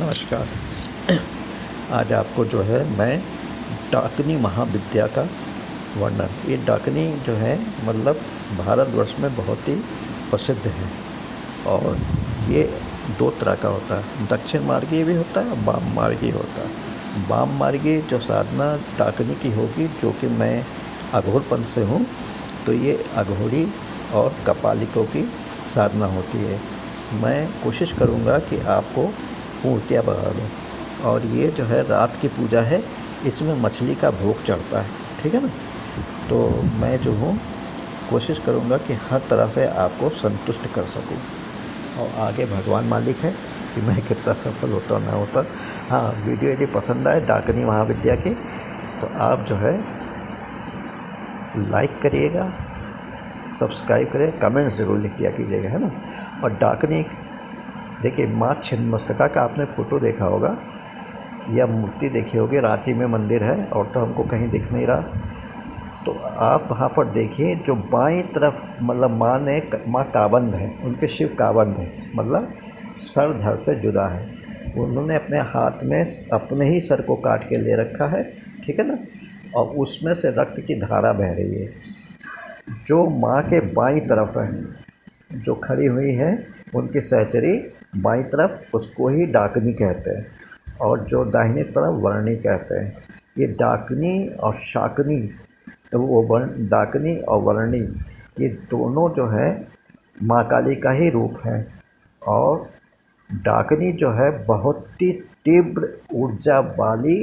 नमस्कार। आज आपको जो है मैं डाकनी महाविद्या का वर्णन। ये डाकनी जो है मतलब भारतवर्ष में बहुत ही प्रसिद्ध है और ये दो तरह का होता है, दक्षिण मार्गीय भी होता है और वाम मार्गीय होता है। वाम मार्गीय जो साधना डाकनी की होगी, जो कि मैं अघोर पंथ से हूँ, तो ये अघोरी और कपालिकों की साधना होती है। मैं कोशिश करूँगा कि आपको मूर्तियाँ बना दूँ। और ये जो है रात की पूजा है, इसमें मछली का भोग चढ़ता है, ठीक है ना। तो मैं जो हूँ कोशिश करूँगा कि हर तरह से आपको संतुष्ट कर सकूँ, और आगे भगवान मालिक है कि मैं कितना सफल होता ना होता। हाँ, वीडियो यदि पसंद आए डाकनी महाविद्या की, तो आप जो है लाइक करिएगा, सब्सक्राइब करें, कमेंट ज़रूर लिख दिया कीजिएगा, है ना। और डाकनी देखिए, माँ छिन्नमस्तिका का आपने फ़ोटो देखा होगा या मूर्ति देखी होगी, रांची में मंदिर है और तो हमको कहीं दिख नहीं रहा। तो आप वहाँ पर देखिए, जो बाईं तरफ मतलब माँ काबंद है, उनके शिव काबंद है, मतलब सर धड़ से जुदा है। उन्होंने अपने हाथ में अपने ही सर को काट के ले रखा है, ठीक है ना, और उसमें से रक्त की धारा बह रही है। जो माँ के बाईं तरफ है, जो खड़ी हुई है, उनकी सहचरी बाईं तरफ, उसको ही डाकनी कहते हैं, और जो दाहिनी तरफ वर्णी कहते हैं। ये डाकनी और शाकनी, तो वो डाकनी और वर्णी, ये दोनों जो है माँ काली का ही रूप है। और डाकनी जो है बहुत ही तीव्र ऊर्जा वाली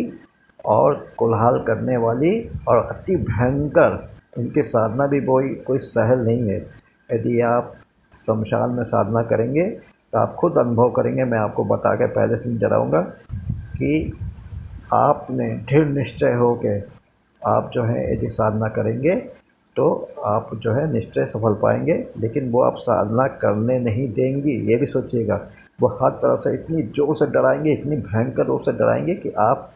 और कोलाहल करने वाली और अति भयंकर, इनकी साधना भी कोई सहल नहीं है। यदि आप शमशान में साधना करेंगे तो आप खुद अनुभव करेंगे। मैं आपको बता के पहले से नहीं डराऊँगा कि आपने दृढ़ निश्चय हो के आप जो है यदि साधना करेंगे तो आप जो है निश्चय सफल पाएंगे। लेकिन वो आप साधना करने नहीं देंगी, ये भी सोचिएगा। वो हर तरह से इतनी जोर से डराएंगे, इतनी भयंकर रूप से डराएंगे कि आप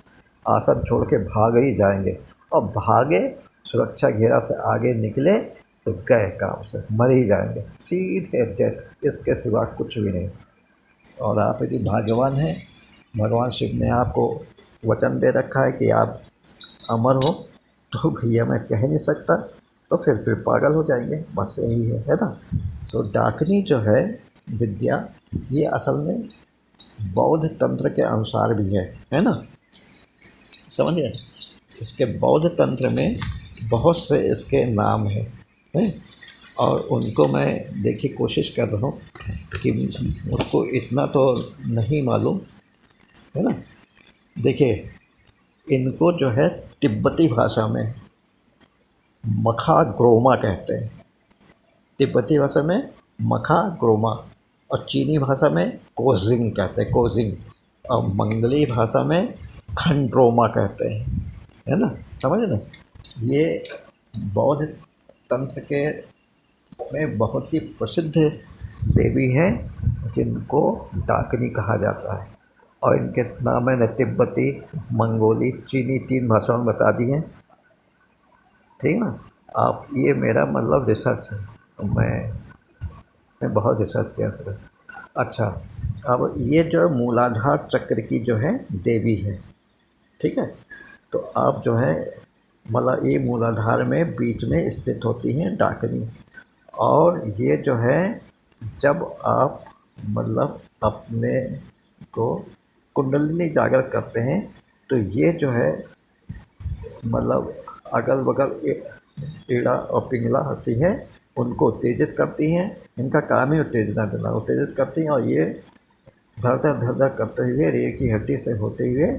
आसन छोड़ के भाग ही जाएंगे। और भागे, सुरक्षा घेरा से आगे निकले तो गए काम से, मर ही जाएंगे, सीधे डेथ, इसके सिवा कुछ भी नहीं। और आप यदि भाग्यवान हैं, भगवान शिव ने आपको वचन दे रखा है कि आप अमर हो, तो भैया मैं कह नहीं सकता, तो फिर पागल हो जाएंगे, बस यही है ना। तो डाकनी जो है विद्या, ये असल में बौद्ध तंत्र के अनुसार भी है ना, समझिए। इसके बौद्ध तंत्र में बहुत से इसके नाम हैं, और उनको मैं देखिए कोशिश कर रहा हूँ कि मुझको इतना तो नहीं मालूम, है ना। देखिए, इनको जो है तिब्बती भाषा में मखा ग्रोमा कहते हैं। तिब्बती भाषा में मखा ग्रोमा, और चीनी भाषा में कोजिंग कहते हैं, कोजिंग। और मंगली भाषा में खंड्रोमा कहते हैं, है ना, समझ ना। ये बौद्ध तंत्र के में बहुत ही प्रसिद्ध देवी हैं, जिनको डाकनी कहा जाता है। और इनके नाम मैंने तिब्बती, मंगोली, चीनी 3 भाषाओं में बता दी हैं, ठीक है ना। आप ये मेरा मतलब रिसर्च है, तो मैं बहुत रिसर्च किया सर। अच्छा, अब ये जो मूलाधार चक्र की जो है देवी है, ठीक है। तो आप जो है मतलब ये मूलाधार में बीच में स्थित होती हैं डाकनी। और ये जो है जब आप मतलब अपने को कुंडलिनी जागृत करते हैं, तो ये जो है मतलब अगल बगल ईड़ा और पिंगला होती है, उनको उत्तेजित करती हैं। इनका काम ही उत्तेजना देना, उत्तेजित करती हैं। और ये धड़ धड़ करते हुए रीढ़ की हड्डी से होते हुए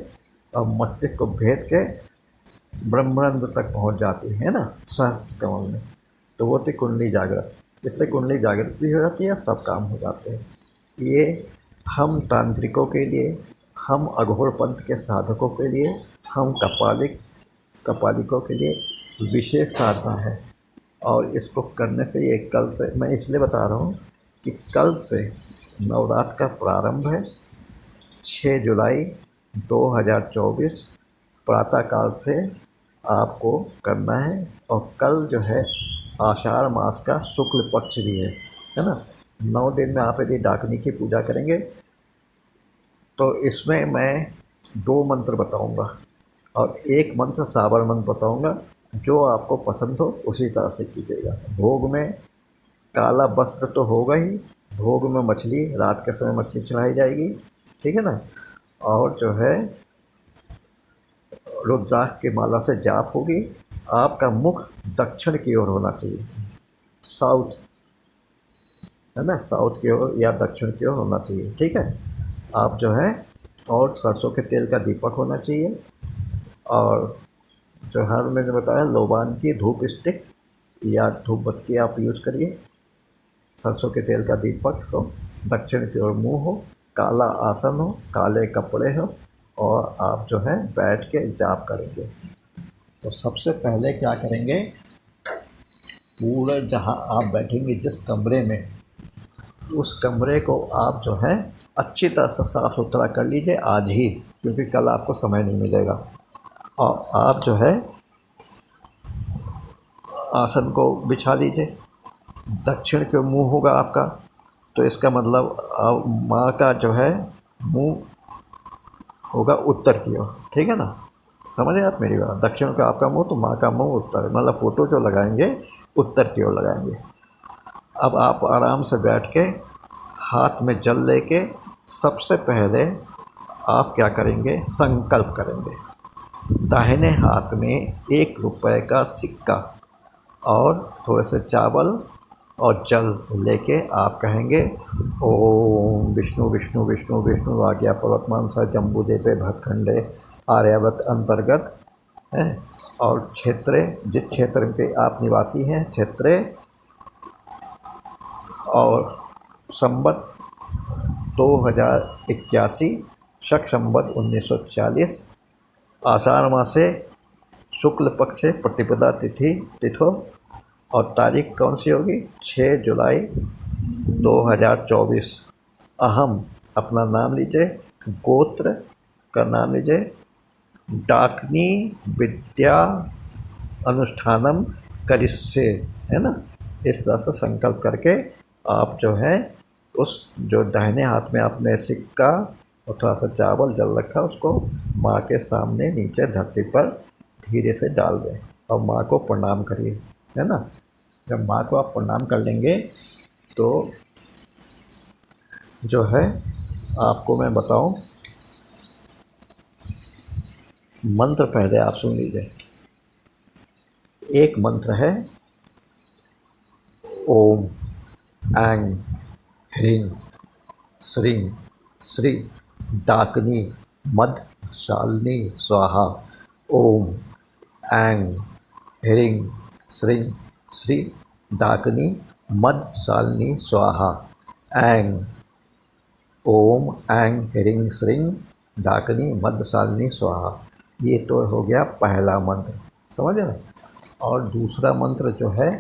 और मस्तिष्क को भेद के ब्रह्मांड तक पहुंच जाती है ना, सहस्त्र कमल में। तो वो थी कुंडली जागृत। इससे कुंडली जागृत भी हो जाती है, सब काम हो जाते हैं। ये हम तांत्रिकों के लिए, हम अघोर पंथ के साधकों के लिए, हम कपालिकों के लिए विशेष साधना है। और इसको करने से ये कल से, मैं इसलिए बता रहा हूँ कि कल से नवरात्र का प्रारंभ है, 6 जुलाई 2024 प्रातःकाल से आपको करना है। और कल जो है आषाढ़ मास का शुक्ल पक्ष भी है ना। 9 दिन में आप यदि डाकनी की पूजा करेंगे तो इसमें मैं 2 मंत्र बताऊंगा और एक मंत्र साबर मंत्र बताऊंगा। जो आपको पसंद हो उसी तरह से कीजिएगा। भोग में काला वस्त्र तो होगा ही, भोग में मछली, रात के समय मछली चढ़ाई जाएगी, ठीक है ना। और जो है रुद्राक्ष की माला से जाप होगी। आपका मुख दक्षिण की ओर होना चाहिए, साउथ, है ना, साउथ की ओर या दक्षिण की ओर होना चाहिए, ठीक है। आप जो है, और सरसों के तेल का दीपक होना चाहिए। और जो हर मैंने बताया लोबान की धूप स्टिक या धूप बत्ती आप यूज करिए। सरसों के तेल का दीपक हो, दक्षिण की ओर मुँह हो, काला आसन हो, काले कपड़े हो, और आप जो है बैठ के जाप करेंगे। तो सबसे पहले क्या करेंगे, पूरे जहाँ आप बैठेंगे जिस कमरे में, उस कमरे को आप जो है अच्छी तरह से साफ़ सुथरा कर लीजिए आज ही, क्योंकि कल आपको समय नहीं मिलेगा। और आप जो है आसन को बिछा लीजिए। दक्षिण के मुंह होगा आपका, तो इसका मतलब माँ का जो है मुंह होगा उत्तर की ओर, ठीक है ना। समझे आप मेरी बात। दक्षिण का आपका मुंह तो माँ का मुंह उत्तर, मतलब फ़ोटो जो लगाएंगे उत्तर की ओर लगाएंगे। अब आप आराम से बैठ के हाथ में जल लेके सबसे पहले आप क्या करेंगे, संकल्प करेंगे। दाहिने हाथ में 1 रुपए का सिक्का और थोड़े से चावल और जल लेके आप कहेंगे ओम विष्णु विष्णु विष्णु विष्णु आज्ञा पर्वतमान सा जम्बूद्वीपे भरतखंडे आर्यावर्त अंतर्गत है। और क्षेत्रे, जिस क्षेत्र के आप निवासी हैं, क्षेत्रे और संवत 2081, शक संवत 1940, आषाढ़ मासे शुक्ल पक्षे प्रतिपदा तिथो, और तारीख कौन सी होगी, 6 जुलाई 2024। अहम अपना नाम लीजिए, गोत्र का नाम लीजिए, डाकनी विद्या अनुष्ठानम करिष्ये, है ना। इस तरह से संकल्प करके आप जो है उस जो दाहिने हाथ में आपने सिक्का और थोड़ा सा चावल जल रखा, उसको माँ के सामने नीचे धरती पर धीरे से डाल दें और माँ को प्रणाम करिए, है ना। जब माँ को आप प्रणाम कर लेंगे तो जो है आपको मैं बताऊं, मंत्र पहले आप सुन लीजिए। एक मंत्र है ओम ऐं ह्रीं श्रीं श्री डाकनी मद शालिनी स्वाहा। ओम ऐं ह्रीं श्रीं श्री डाकनी मद शालिनी स्वाहा। ऐं ओम ऐं ह्रीं श्रीं डाकनी मद शालिनी स्वाहा। ये तो हो गया पहला मंत्र, समझे ना। और दूसरा मंत्र जो है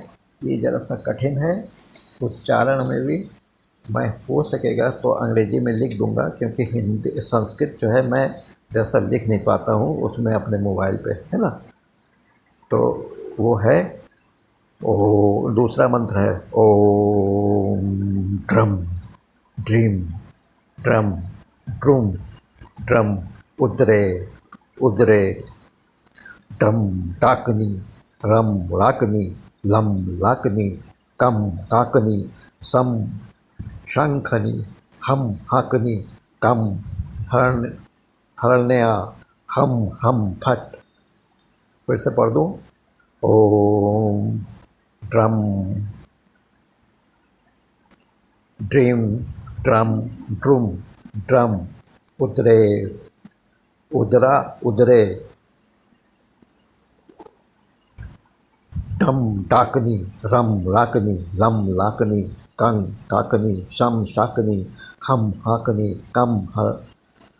ये ज़रा सा कठिन है, उच्चारण में भी मैं हो सकेगा तो अंग्रेजी में लिख दूंगा, क्योंकि हिंदी संस्कृत जो है मैं जैसा लिख नहीं पाता हूँ उसमें अपने मोबाइल पे, है ना। तो वो है दूसरा मंत्र है ओम ड्रम ड्रीम ड्रम ड्रूम ड्रम उदरे उदरे डम टाकनी रम राकनी लम लाकनी कम काकनी सम शंखनी हम हाकनी कम हरण्या हम फट। फिर से पढ़ दूँ, ओम ड्रम ड्रीम ड्रम ड्रूम ड्रम उदरे उदरा उदरे डम डाकनी रम राकनी लम लाकनी कंग काकनी शम शाकनी हम हाकनी कम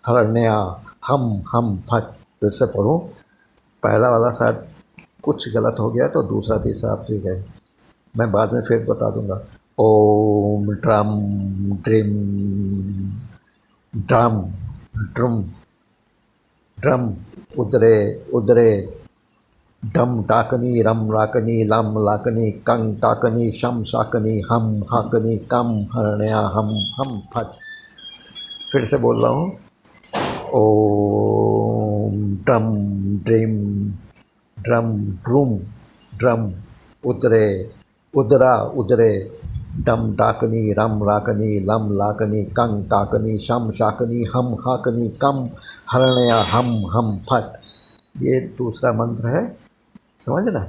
हरण्या हम फट। फिर से पढ़ूँ, पहला वाला शायद कुछ गलत हो गया तो दूसरा तीसरा आप ठीक है, मैं बाद में फिर बता दूंगा। ओम ड्रम ड्रीम ड्रम ड्रुम ड्रम उदरे उदरे डम टाकनी रम राकनी लम लाकनी कंग टाकनी शम शाकनी हम हाकनी कम हरण्या हम फट। फिर से बोल रहा हूँ, ओम ड्रम ड्रीम ड्रम ड्रूम ड्रम उतरे उदरा उदरे डम डाकनी रम राकनी लम लाकनी कंग काकनी शम शाकनी हम हाकनी कम हरणया हम फट। ये दूसरा मंत्र है, समझ ना।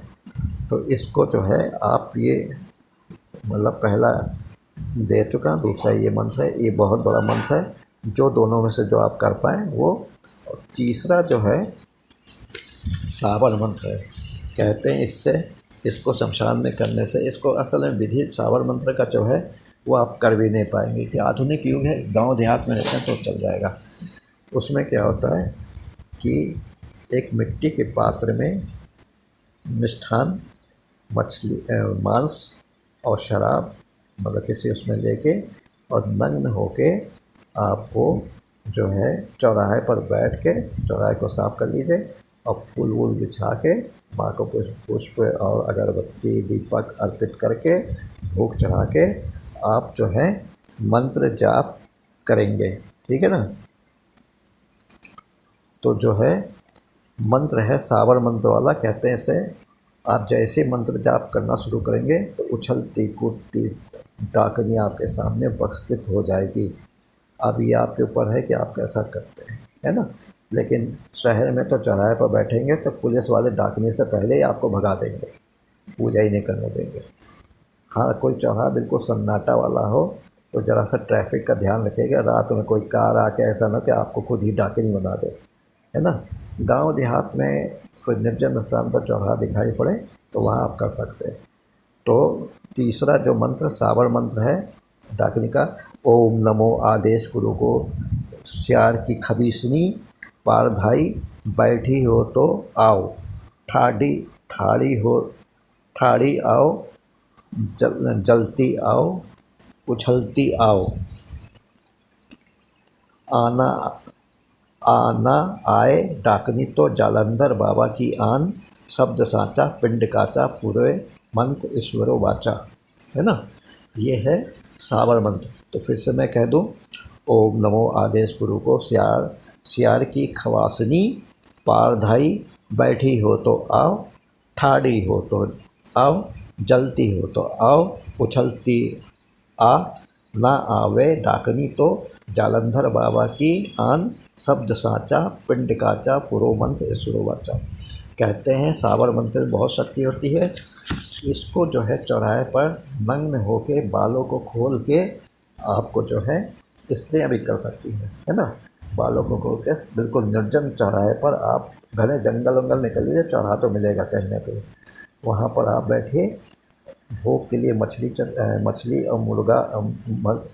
तो इसको जो है आप ये मतलब पहला दे चुका, दूसरा ये मंत्र है। ये बहुत बड़ा मंत्र है, जो दोनों में से जो आप कर पाएँ वो। और तीसरा जो है सावर मंत्र है, कहते हैं इससे इसको शमशान में करने से, इसको असल में विधि सावर मंत्र का जो है वो आप कर भी नहीं पाएंगे कि आधुनिक युग है, गांव देहात में रहते हैं तो चल जाएगा। उसमें क्या होता है कि एक मिट्टी के पात्र में मिष्ठान, मछली, मांस और शराब मतलब किसी उसमें लेके और नग्न होके आपको जो है चौराहे पर बैठ के चौराहे को साफ कर लीजिए और फूल वूल बिछा के माँ को पुष्प और अगरबत्ती दीपक अर्पित करके भोग चढ़ा के आप जो है मंत्र जाप करेंगे, ठीक है ना। तो जो है मंत्र है सावर मंत्र वाला, कहते हैं इसे आप जैसे मंत्र जाप करना शुरू करेंगे तो उछलती कूदती डाकनी आपके सामने उपस्थित हो जाएगी। अब ये आपके ऊपर है कि आप कैसा करते हैं, है ना। लेकिन शहर में तो चौराहे पर बैठेंगे तो पुलिस वाले डाकनी से पहले ही आपको भगा देंगे, पूजा ही नहीं करने देंगे। हाँ, कोई चौराहा बिल्कुल सन्नाटा वाला हो तो ज़रा सा ट्रैफिक का ध्यान रखिएगा, रात में कोई कार आके ऐसा ना कि आपको खुद ही डाकनी बना दे, है ना। गांव देहात में कोई निर्जन स्थान पर चौराहा दिखाई पड़े तो वहाँ आप कर सकते हैं। तो तीसरा जो मंत्र सावर मंत्र है डाकनी का, ओम नमो आदेश गुरु को श्यार की खबीसनी पारधाई बैठी हो तो आओ, ठाड़ी आओ, जलती आओ, उछलती आओ, आना आए डाकनी तो जालंधर बाबा की आन, शब्द साचा पिंड काचा पूरे मंत्र ईश्वरो वाचा, है ना। ये है सावर मंत्र। तो फिर से मैं कह दूं, ओम नमो आदेश गुरु को सियार की खवासनी पारधाई बैठी हो तो आओ, ठाड़ी हो तो आओ, जलती हो तो आओ, उछलती आ ना आवे डाकनी तो जालंधर बाबा की आन, शब्द साचा पिंड काचा फुरो मंत्र ईश्वरो वाचा। कहते हैं सावर मंत्र में बहुत शक्ति होती है। इसको जो है चौराहे पर नग्न होके बालों को खोल के आपको जो है स्त्रियाँ भी कर सकती है ना। बालों को खोल के बिल्कुल निर्जन चौराहे पर आप घने जंगल वंगल निकल लीजिए, चौराहा तो मिलेगा कहीं ना कहीं, वहाँ पर आप बैठिए। भोग के लिए मछली और मुर्गा,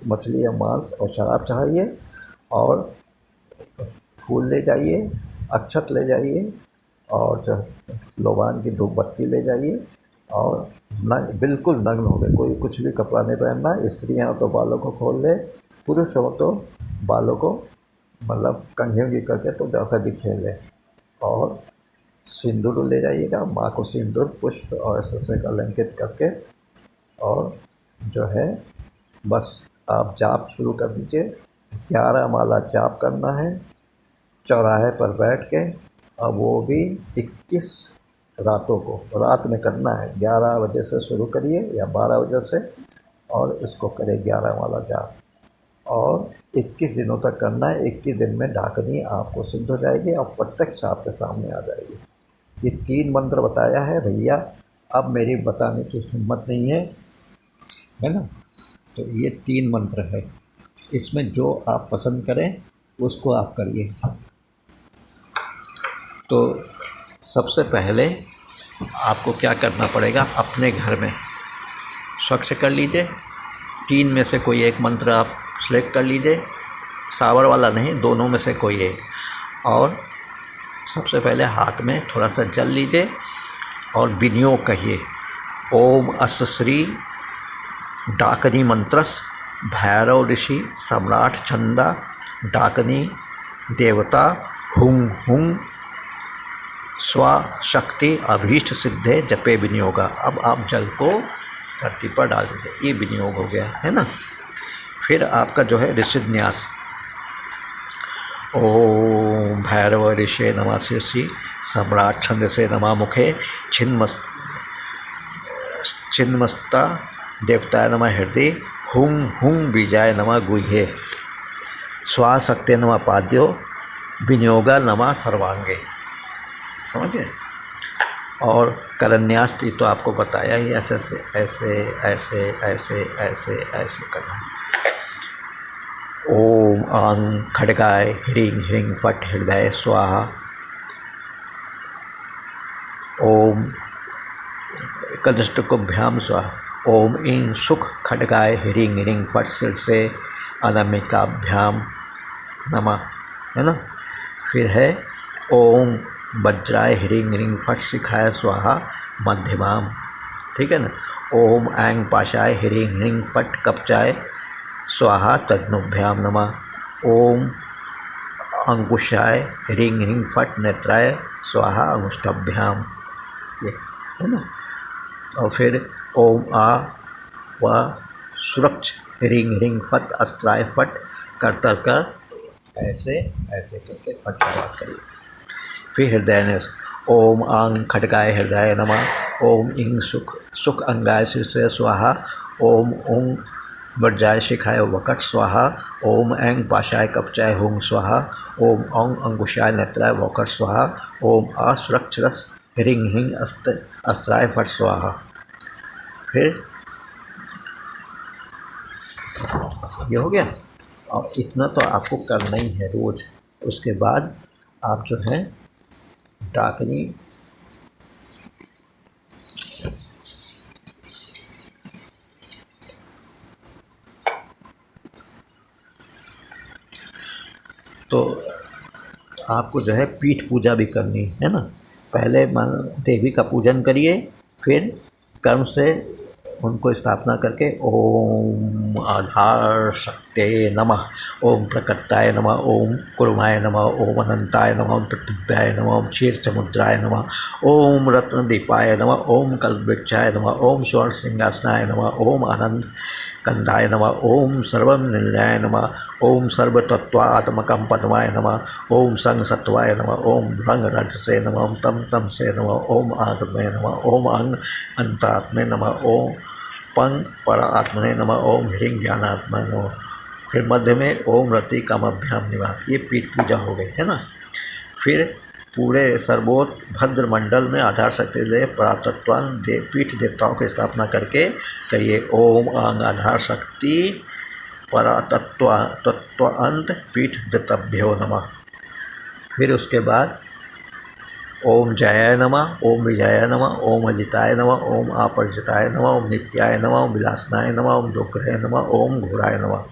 मछली या मांस और शराब चढ़ाइए और फूल ले जाइए, अक्षत ले जाइए और जो लोबान की धूप बत्ती ले जाइए और बिल्कुल नग्न हो गए, कोई कुछ भी कपड़ा नहीं पहनना। स्त्रियाँ हो तो बालों को खोल ले, पुरुष हो तो बालों को मतलब कंघी करके तो जैसा भी खेल ले। और सिंदूर ले जाइएगा, माँ को सिंदूर पुष्प और ऐसे अलंकृत करके और जो है बस आप जाप शुरू कर दीजिए। 11 माला जाप करना है चौराहे पर बैठ के, और वो भी 21 रातों को रात में करना है। 11 बजे से शुरू करिए या 12 बजे से और इसको करें 11 माला जाप, और 21 दिनों तक करना है। 21 दिन में डाकनी आपको सिद्ध हो जाएगी और प्रत्यक्ष आपके सामने आ जाएगी। ये 3 मंत्र बताया है भैया, अब मेरी बताने की हिम्मत नहीं है ना। तो ये 3 मंत्र है, इसमें जो आप पसंद करें उसको आप करिए। तो सबसे पहले आपको क्या करना पड़ेगा, अपने घर में स्वच्छ कर लीजिए। 3 में से कोई एक मंत्र आप सिलेक्ट कर लीजिए, सावर वाला नहीं, दोनों में से कोई एक। और सबसे पहले हाथ में थोड़ा सा जल लीजिए और विनियोग कहिए, ओम अस श्री डाकनी मंत्रस भैरव ऋषि सम्राट चंदा डाकनी देवता हुंग हुंग स्वशक्ति अभीष्ट सिद्धे जपे विनियोगा। अब आप जल को धरती पर डाल दीजिए, ये विनियोग हो गया, है ना। फिर आपका जो है ऋषि न्यास, ओम भैरव ऋषे नमः शिरसि सम्राट छंद से नमः मुखे छिन्मस्ता देवताय नमः हृदय हुं हुं बीजाय नमः गुह्ये स्वाशक्ते नमः पाद्यो विनियोगा नमः सर्वांगे। समझे। और करन्यास तो आपको बताया ही, ऐसे ऐसे ऐसे ऐसे ऐसे ऐसे करना है। ओम आंग खड़गाय ह्रीं ह्रीं फट हृदय स्वाहा। ओम कदष्टकुभ्याम स्वाहा। ओम ईं सुख खड़गाय ह्रीं ह्रीं फट सिर से अनामिकाभ्याम नमः, है ना। फिर है ओम वज्राय ह्रीं ह्रीं फट शिखाय स्वाहा मध्यमाम, ठीक है ना। ओम ऐं पाशाय ह्रीं ह्रीं फट कपचाय स्वाहा तद्नुभ्याम नमः। ओम अंकुशाय ह्रीं ह्रीं फट नेत्राय स्वाहा अंगुष्ठाभ्याम, ये है ना। और फिर ओम आ व सुरक्ष ह्रीं ह्रीं फट अस्त्राय फट करतर कर, ऐसे ऐसे करके फट से बात करिए। फिर हृदय ने ओम आंग खड़गाय हृदय नमः। ओम इंग सुख सुख अंगाय शीर्षे स्वाहा। ओम ऊं वज्राय शिखाय वकट स्वाहा। ओम ऐं पाशाय कपचाय हुं स्वाहा। ओम औं अंकुशाय नेत्राय वकट स्वाहा। ओम आ सुरक्षरस ह्रीं ह्रीं अस्त्राय फट स्वाहा। फिर ये हो गया। और इतना तो आपको करना ही है रोज़। उसके बाद आप जो है डाकनी तो आपको जो है पीठ पूजा भी करनी है ना। पहले देवी का पूजन करिए, फिर कर्म से उनको स्थापना करके ओम आधार शक्ते नमः, ओम प्रकटाय नमः, ओम कुर्माय नमः, ओम अनंताय नमः, ओम पृथिव्याय नमः, ओम क्षीर समुद्राय नमः, ओम रत्नदीपाय नमः, ओम कल्पवृक्षाय नमः, ओम स्वर्ण सिंहासनाय नमः, ओम आनंद कंदाय नमः, ओम सर्वनिलयाय नमः, ओम सर्वतत्वात्मकं पद्माय नमः, ओम संग सत्वाय नमः, ओम रंग रजसे नमः, ओम तम तम से नमः, ओम आत्मे नमः, ओम अंग अंतात्मे नमः, ओम पंग पर आत्मने नमः, ओम ह्रीं ज्ञानात्मा नमः। फिर मध्य में ओम रति कामाभ्याम निवास। ये पीठ पूजा हो गई है ना। फिर पूरे सर्वोत भद्र मंडल में आधार शक्ति ले परातत्वान पीठ देवताओं की स्थापना करके कहिए ओम आंग आधार शक्ति परातत्वांत पीठ दत्तभ्यो नमः। फिर उसके बाद ओम जयाय नमः, ओम विजयाय नमः, ओम अजिताय नमः, ओम अपरिजिताय नमः, ओम नित्याय नमः, ओम विलासनाय नमः, ओम दुग्रहे नमः, ओम घोड़ाय नमः,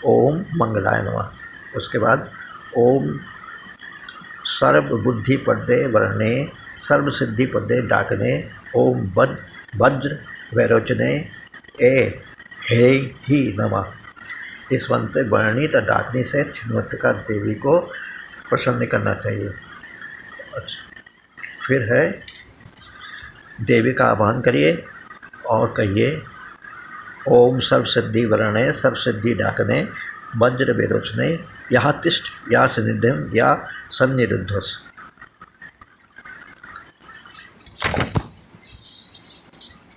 ओम मंगलाय नमः। उसके बाद ओम सर्व बुद्धि पदे वर्णे सर्व सिद्धि पदे डाकने ओम वज्र वैरोचने ए हे ही नमः। इस मंत्र वर्णित डाकनी से छिन्नमस्तिका देवी को प्रसन्न करना चाहिए। अच्छा, फिर है देवी का आह्वान करिए और कहिए ओम सर्व सिद्धि वर्णे सर्व सिद्धि डाकने वज्र विरोचने यहाँ तिष्ठ या सन्निध्यम या सन्निरुद्धस।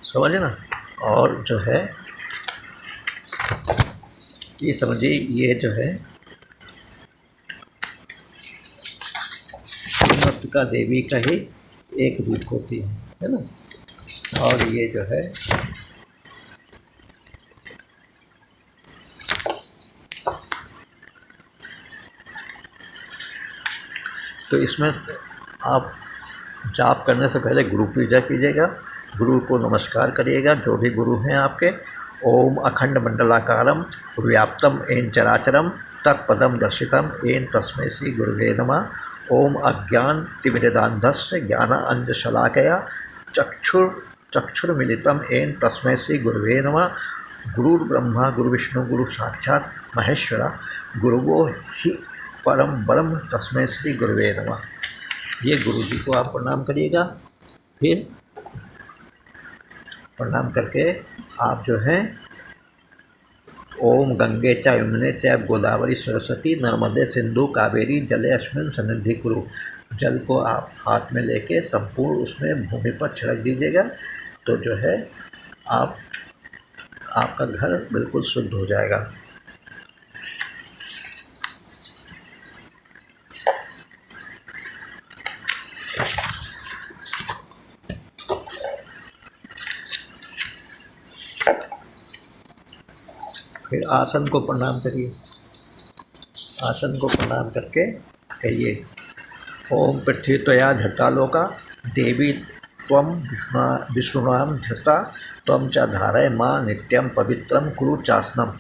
समझे ना। और जो है ये समझिए, ये जो है छिन्नमस्तिका देवी का ही एक रूप होती है ना। और ये जो है तो इसमें आप जाप करने से पहले गुरु पूजा कीजिएगा, गुरु को नमस्कार करिएगा, जो भी गुरु हैं आपके। ओम अखंड मंडलाकारम व्याप्तम एन चराचरम तत्पदम दर्शितम एन तस्मै श्री गुरुवे नमः। ओम अज्ञान तिमिरदान्धस्य ज्ञान अंजशलाकया चक्षुर्मिलितम एन तस्मै श्री गुरुवे नमः। गुरुर्ब्रह्मा गुरुविष्णु गुरु साक्षात् महेश्वरा गुरुवो ही परम ब्रह्म तस्मै श्री गुरुवे नमः। ये गुरु जी को आप प्रणाम करिएगा। फिर प्रणाम करके आप जो है ओम गंगे च यमुने चैव गोदावरी सरस्वती नर्मदे सिंधु कावेरी जले अस्मिन् सन्निधि कुरु। जल को आप हाथ में लेके संपूर्ण उसमें भूमि पर छिड़क दीजिएगा, तो जो है आपका घर बिल्कुल शुद्ध हो जाएगा। फिर आसन को प्रणाम करिए। आसन को प्रणाम करके कहिए ओम पृथ्वी त्वया धृता लोका देवी त्वं विष्णुनाम धृता त्वं च धारय माँ नित्यम पवित्रम कुरु चासनम।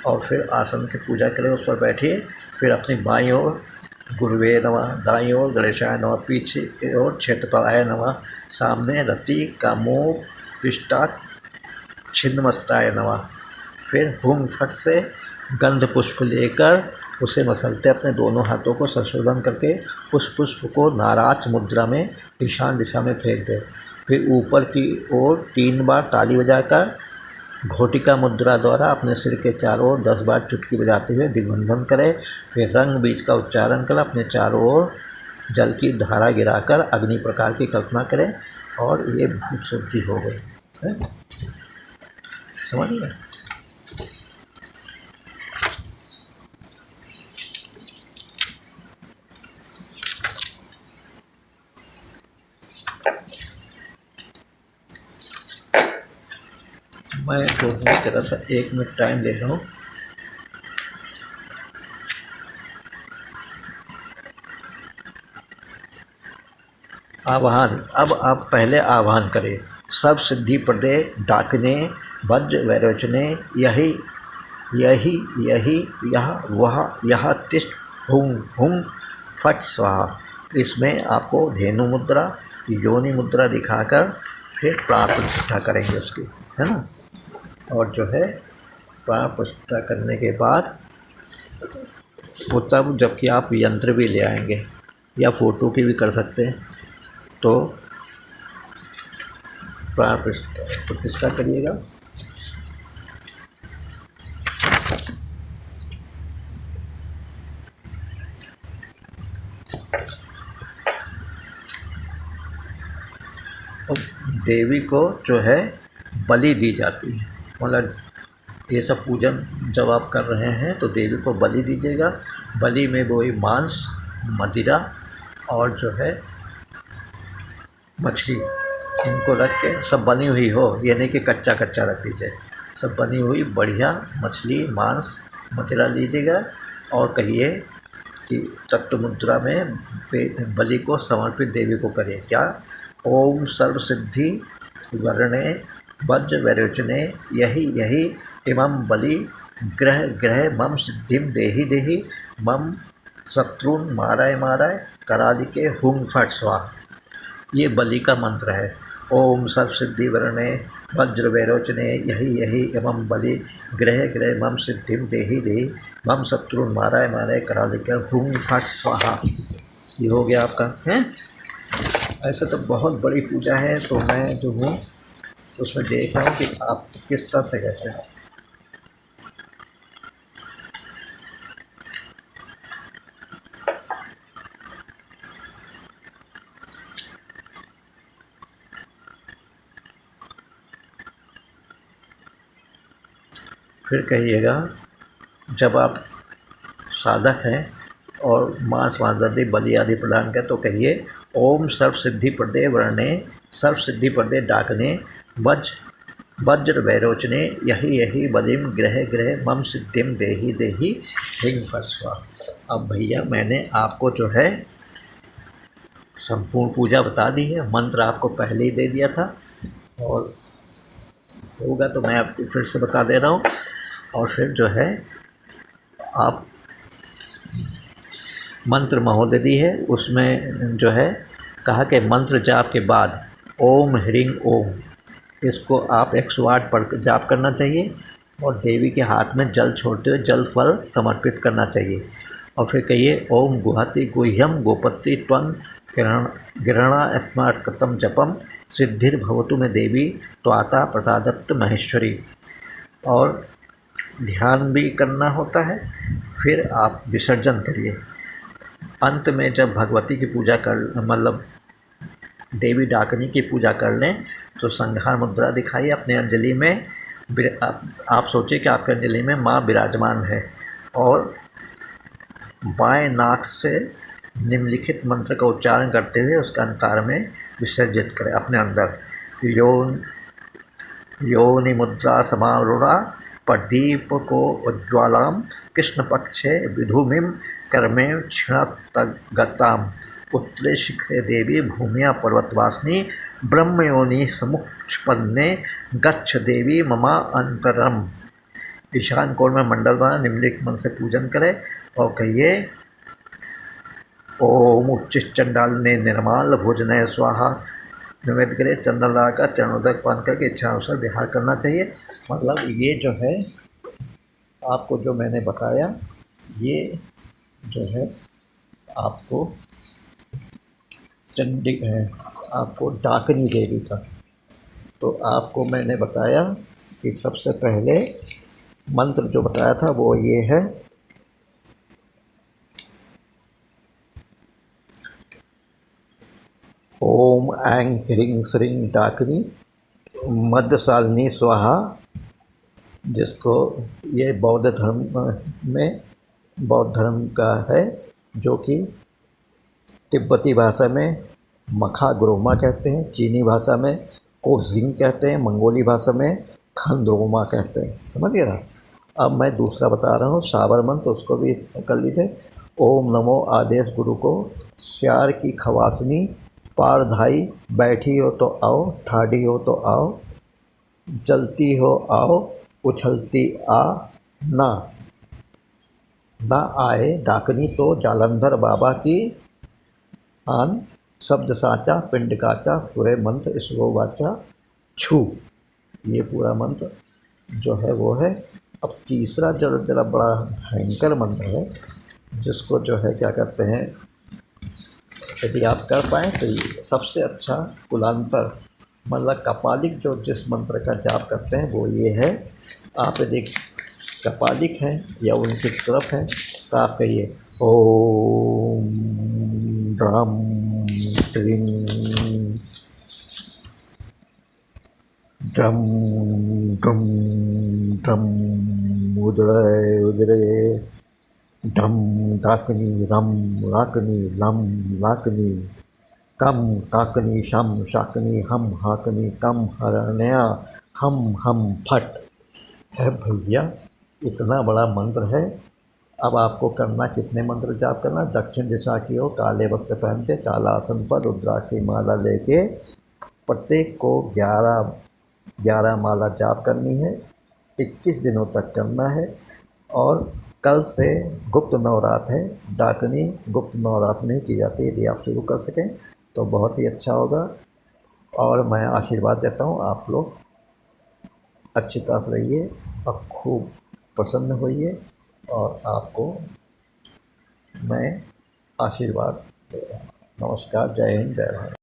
और फिर आसन की पूजा करें, उस पर बैठिए। फिर अपनी बाईं ओर गुरुवे नमः, दाईं ओर गणेशाय नमः, पीछे ओर क्षेत्रपालाय नमः, सामने रति कामोप विष्टात् छिन्नमस्ताय नमः। फिर हुम फट से गंध पुष्प लेकर उसे मसलते अपने दोनों हाथों को संशोधन करके उस पुष्प को नाराज मुद्रा में ईशान दिशा में फेंक दे। फिर ऊपर की ओर 3 बार ताली बजाकर घोटिका मुद्रा द्वारा अपने सिर के चारों ओर 10 बार चुटकी बजाते हुए दिग्बंधन करें। फिर रंग बीज का उच्चारण कर अपने चारों ओर जल की धारा गिराकर अग्नि प्रकार की कल्पना करें, और ये भूत शुद्धि हो गई है। समझ गए? मैं दोनों तरह से 1 मिनट टाइम ले रहा हूँ। आवाहन। अब आप पहले आवाहन करें। सब सिद्धि प्रदे डाकने वज्र वैरोचने यही यही यही यह वह यह तिष्ठ हुम हुम फट स्वाहा। इसमें आपको धेनु मुद्रा योनि मुद्रा दिखाकर फिर प्राण प्रतिष्ठा करेंगे उसकी, है ना। और जो है प्राण प्रतिष्ठा करने के बाद वो तब जबकि आप यंत्र भी ले आएंगे या फ़ोटो की भी कर सकते हैं, तो प्राण प्रतिष्ठा करिएगा। और देवी को जो है बलि दी जाती है, मतलब ये सब पूजन जब आप कर रहे हैं तो देवी को बलि दीजिएगा। बलि में वही मांस, मदिरा और जो है मछली, इनको रख के सब बनी हुई हो, ये नहीं कि कच्चा कच्चा रख दीजिए। सब बनी हुई बढ़िया मछली, मांस, मदिरा लीजिएगा और कहिए कि तत्व मुद्रा में बलि को समर्पित देवी को करिए। क्या? ओम सर्व सिद्धि वर्णे वज्र वैरोचने यही यही इमं बलि ग्रह ग्रह मम सिद्धिम देहि देहि मम शत्रुन माराय माराय करालिके हुम फट स्वाहा। ये बलि का मंत्र है। ओम सर्व सिद्धि वर्णे वज्र वैरोचने यही यही इमं बलि ग्रह ग्रह मम सिद्धिम देहि देहि मम शत्रुन माराय माराय करालिके हुम फट स्वाहा। ये हो गया आपका है। ऐसा तो बहुत बड़ी पूजा है, तो मैं जो हूँ उसमें देख रहा हूँ कि आप किस तरह से कहते हैं। फिर कहिएगा, जब आप साधक हैं और मांस आदि बलि आदि प्रदान करें तो कहिए ओम सर्व सिद्धि प्रदे वर्णे सर्व सिद्धि प्रदे डाकने वज्र वैरोचने यही यही बलिम ग्रह ग्रह मम सिद्धिम देहि देहि हिंग फस्वा। अब भैया मैंने आपको जो है संपूर्ण पूजा बता दी है, मंत्र आपको पहले ही दे दिया था, और होगा तो मैं आपको फिर से बता दे रहा हूँ। और फिर जो है आप मंत्र महोदय दी है, उसमें जो है कहा कि मंत्र जाप के बाद ओम ह्रीं ओम, इसको आप 108 पढ़ जाप करना चाहिए और देवी के हाथ में जल छोड़ते हुए जल फल समर्पित करना चाहिए। और फिर कहिए ओम गुहति गुह्यम गोपति त्वं गिरणा स्मार्ट कृतम जपम सिद्धिर्भवतु में देवी त्वाता प्रसादत्त महेश्वरी। और ध्यान भी करना होता है, फिर आप विसर्जन करिए। अंत में जब भगवती की पूजा कर मतलब देवी डाकनी की पूजा कर लें तो संघार मुद्रा दिखाइए अपने अंजलि में। आप सोचिए कि आपके अंजलि में माँ विराजमान है और बाएं नाक से निम्नलिखित मंत्र का उच्चारण करते हुए उसका अंतार में विसर्जित करें अपने अंदर। योनि मुद्रा समारूढ़ा प्रदीप को उज्ज्वलाम कृष्ण पक्षे विधुमिम कर्मेण क्षणतगताम उत्तरे शिखरे देवी भूमिया पर्वतवासिनी ब्रह्मयोनि समुच्छपन्ने गच्छ देवी ममा अंतरम। ईशान कोण में मंडल बना निम्नलिखित मंत्र से पूजन करें और कहिए ओम उच्चिष्टंडाल ने निर्माल भोजनय स्वाहा। निवेद करें चंदन लगाकर चरणोदक पान करके इच्छा अनुसार विहार करना चाहिए। मतलब ये जो है आपको जो मैंने बताया ये जो है आपको चंडी है आपको डाकनी देवी का। तो आपको मैंने बताया कि सबसे पहले मंत्र जो बताया था वो ये है ओम ऐं ह्रीं श्रीं डाकनी मध्यशालिनी स्वाहा, जिसको ये बौद्ध धर्म का है, जो कि तिब्बती भाषा में मखा ग्रोमा कहते हैं, चीनी भाषा में कोजिंग कहते हैं, मंगोली भाषा में खंद्रोमा कहते हैं। समझ गए ना। अब मैं दूसरा बता रहा हूँ साबर मंत्र, उसको भी कर लीजिए। ओम नमो आदेश गुरु को श्यार की खवासनी पारधाई, बैठी हो तो आओ, ठाड़ी हो तो आओ, जलती हो आओ, उछलती आ ना आए डाकनी तो जालंधर बाबा की आन, शब्द साचा पिंड काचा पूरे मंत्र इसको वाचा छू। ये पूरा मंत्र जो है वो है। अब तीसरा जरा बड़ा भयंकर मंत्र है, जिसको जो है क्या कहते हैं, यदि आप कर पाएँ तो सबसे अच्छा कुलांतर मतलब कपालिक जो जिस मंत्र का जाप करते हैं वो ये है। आप यदि कपालिक हैं या उनकी तरफ हैं तो आप कहिए ओम ड्रम ट्रिंग ड्रम ड्रम ड्रम उदरे उदरे ढम डाकनी रम राकनी लम लाकनी कम काकनी शम शाकनी हम हाकनी कम हरण्या हम फट। है भैया, इतना बड़ा मंत्र है। अब आपको करना कितने मंत्र जाप करना, दक्षिण दिशा की ओर काले वस्त्र पहन के काला आसन पर रुद्राक्ष की माला लेके प्रत्येक को 11 माला जाप करनी है। 21 दिनों तक करना है। और कल से गुप्त नवरात्र है, डाकनी गुप्त नवरात्र में ही की जाती है। यदि आप शुरू कर सकें तो बहुत ही अच्छा होगा। और मैं आशीर्वाद देता हूँ आप लोग अच्छी तरह से रहिए और खूब प्रसन्न होइए। और आपको मैं आशीर्वाद दे रहा हूँ। नमस्कार, जय हिंद, जय भारत।